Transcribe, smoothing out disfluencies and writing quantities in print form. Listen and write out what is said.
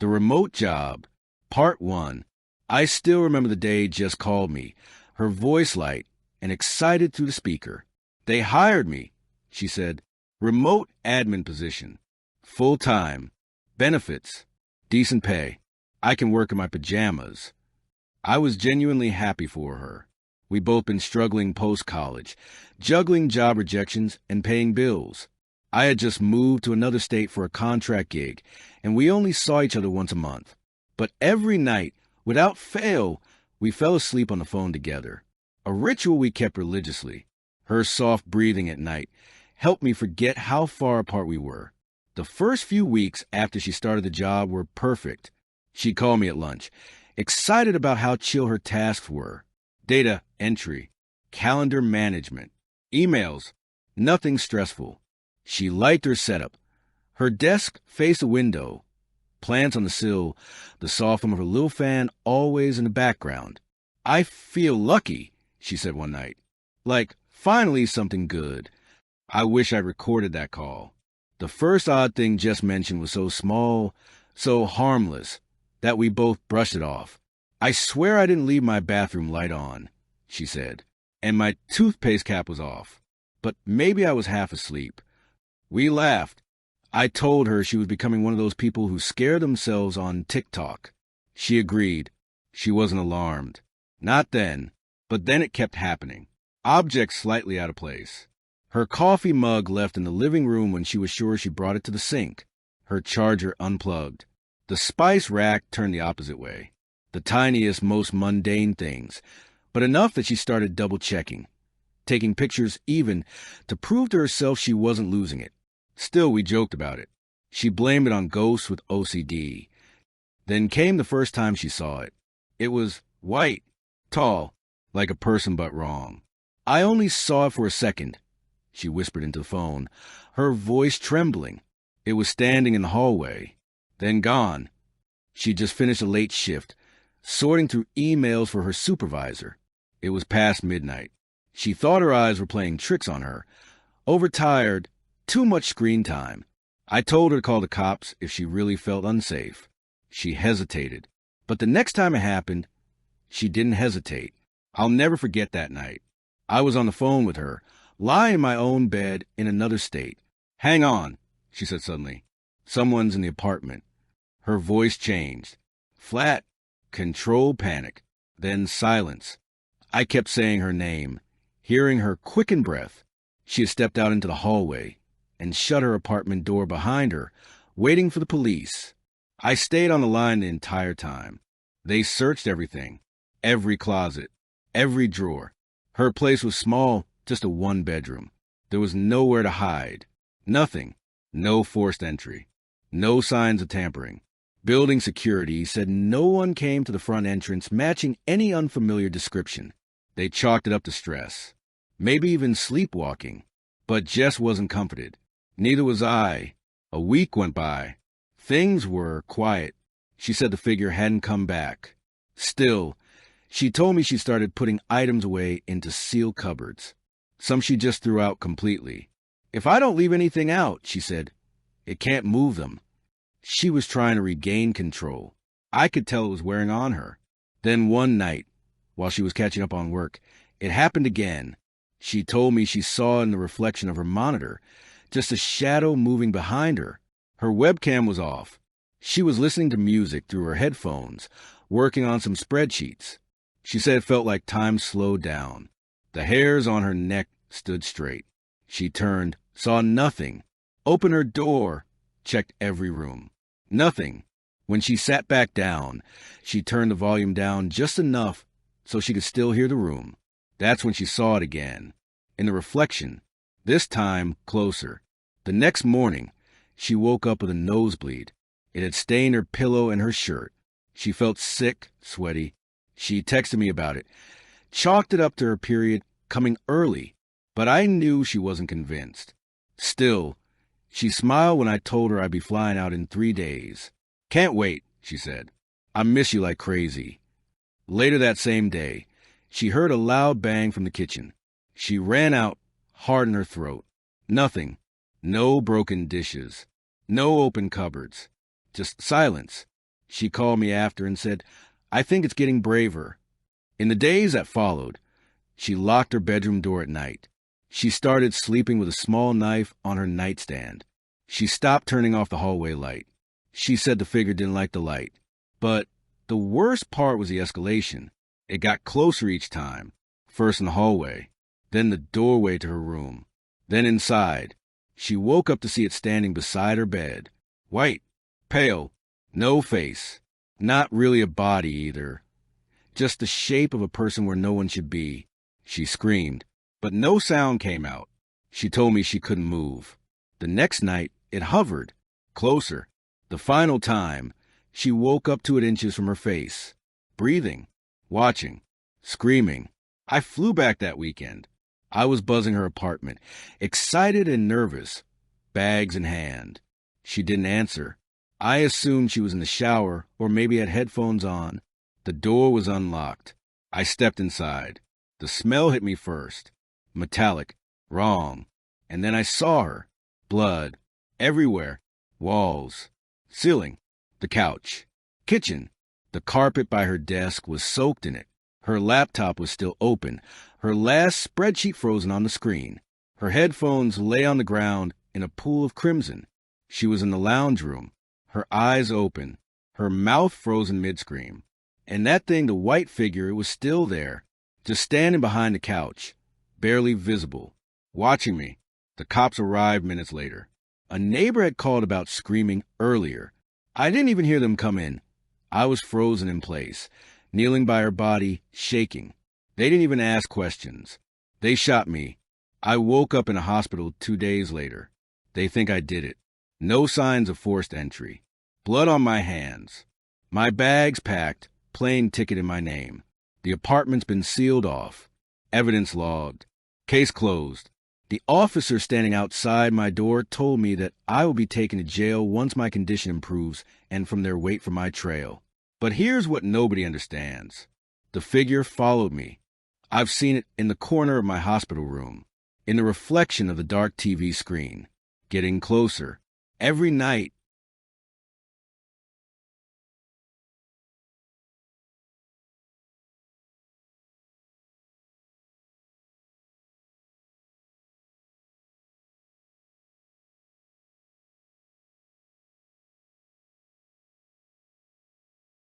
The Remote Job, Part 1. I still remember the day Jess called me, her voice light and excited through the speaker. They hired me, she said. Remote admin position. Full-time. Benefits. Decent pay. I can work in my pajamas. I was genuinely happy for her. We'd both been struggling post-college, juggling job rejections and paying bills. I had just moved to another state for a contract gig, and we only saw each other once a month. But every night, without fail, we fell asleep on the phone together. A ritual we kept religiously. Her soft breathing at night helped me forget how far apart we were. The first few weeks after she started the job were perfect. She'd call me at lunch, excited about how chill her tasks were. Data entry, calendar management, emails, nothing stressful. She liked her setup. Her desk faced a window, plants on the sill, the soft hum of her little fan always in the background. I feel lucky, she said one night. Like, finally something good. I wish I'd recorded that call. The first odd thing Jess mentioned was so small, so harmless, that we both brushed it off. I swear I didn't leave my bathroom light on, she said, and my toothpaste cap was off. But maybe I was half asleep. We laughed. I told her she was becoming one of those people who scare themselves on TikTok. She agreed. She wasn't alarmed. Not then, but then it kept happening. Objects slightly out of place. Her coffee mug left in the living room when she was sure she brought it to the sink. Her charger unplugged. The spice rack turned the opposite way. The tiniest, most mundane things, but enough that she started double-checking, taking pictures even to prove to herself she wasn't losing it. Still, we joked about it. She blamed it on ghosts with OCD. Then came the first time she saw it. It was white, tall, like a person but wrong. I only saw it for a second, she whispered into the phone, her voice trembling. It was standing in the hallway, then gone. She'd just finished a late shift, sorting through emails for her supervisor. It was past midnight. She thought her eyes were playing tricks on her. Overtired, too much screen time. I told her to call the cops if she really felt unsafe. She hesitated. But the next time it happened, she didn't hesitate. I'll never forget that night. I was on the phone with her, lying in my own bed in another state. Hang on, she said suddenly. Someone's in the apartment. Her voice changed. Flat, controlled panic, then silence. I kept saying her name, hearing her quicken breath. She had stepped out into the hallway and shut her apartment door behind her, waiting for the police. I stayed on the line the entire time. They searched everything, every closet, every drawer. Her place was small, just a one-bedroom. There was nowhere to hide. Nothing. No forced entry. No signs of tampering. Building security said no one came to the front entrance matching any unfamiliar description. They chalked it up to stress. Maybe even sleepwalking. But Jess wasn't comforted. Neither was I. A week went by. Things were quiet. She said the figure hadn't come back. Still, she told me she started putting items away into sealed cupboards. Some she just threw out completely. If I don't leave anything out, she said, it can't move them. She was trying to regain control. I could tell it was wearing on her. Then one night, while she was catching up on work, it happened again. She told me she saw in the reflection of her monitor just a shadow moving behind her. Her webcam was off. She was listening to music through her headphones, working on some spreadsheets. She said it felt like time slowed down. The hairs on her neck stood straight. She turned, saw nothing, opened her door, checked every room. Nothing. When she sat back down, she turned the volume down just enough so she could still hear the room. That's when she saw it again. In the reflection, this time closer. The next morning, she woke up with a nosebleed. It had stained her pillow and her shirt. She felt sick, sweaty. She texted me about it, chalked it up to her period coming early, but I knew she wasn't convinced. Still, she smiled when I told her I'd be flying out in 3 days. Can't wait, she said. I miss you like crazy. Later that same day, she heard a loud bang from the kitchen. She ran out, heart in her throat. Nothing. No broken dishes. No open cupboards. Just silence. She called me after and said, "I think it's getting braver." In the days that followed, she locked her bedroom door at night. She started sleeping with a small knife on her nightstand. She stopped turning off the hallway light. She said the figure didn't like the light. But the worst part was the escalation. It got closer each time, first in the hallway, then the doorway to her room, then inside. She woke up to see it standing beside her bed. White, pale, no face, not really a body either. Just the shape of a person where no one should be. She screamed, but no sound came out. She told me she couldn't move. The next night, it hovered, closer. The final time, she woke up to it inches from her face, breathing, watching, screaming. I flew back that weekend. I was buzzing her apartment, excited and nervous, bags in hand. She didn't answer. I assumed she was in the shower or maybe had headphones on. The door was unlocked. I stepped inside. The smell hit me first. Metallic, wrong. And then I saw her. Blood. Everywhere. Walls. Ceiling. The couch. Kitchen. The carpet by her desk was soaked in it. Her laptop was still open. Her last spreadsheet frozen on the screen. Her headphones lay on the ground in a pool of crimson. She was in the lounge room. Her eyes open. Her mouth frozen mid-scream. And that thing, the white figure, it was still there, just standing behind the couch, barely visible, watching me. The cops arrived minutes later. A neighbor had called about screaming earlier. I didn't even hear them come in. I was frozen in place, kneeling by her body, shaking. They didn't even ask questions. They shot me. I woke up in a hospital 2 days later. They think I did it. No signs of forced entry. Blood on my hands. My bags packed. Plane ticket in my name. The apartment's been sealed off. Evidence logged. Case closed. The officer standing outside my door told me that I will be taken to jail once my condition improves and from there wait for my trail. But here's what nobody understands. The figure followed me. I've seen it in the corner of my hospital room, in the reflection of the dark TV screen, getting closer. Every night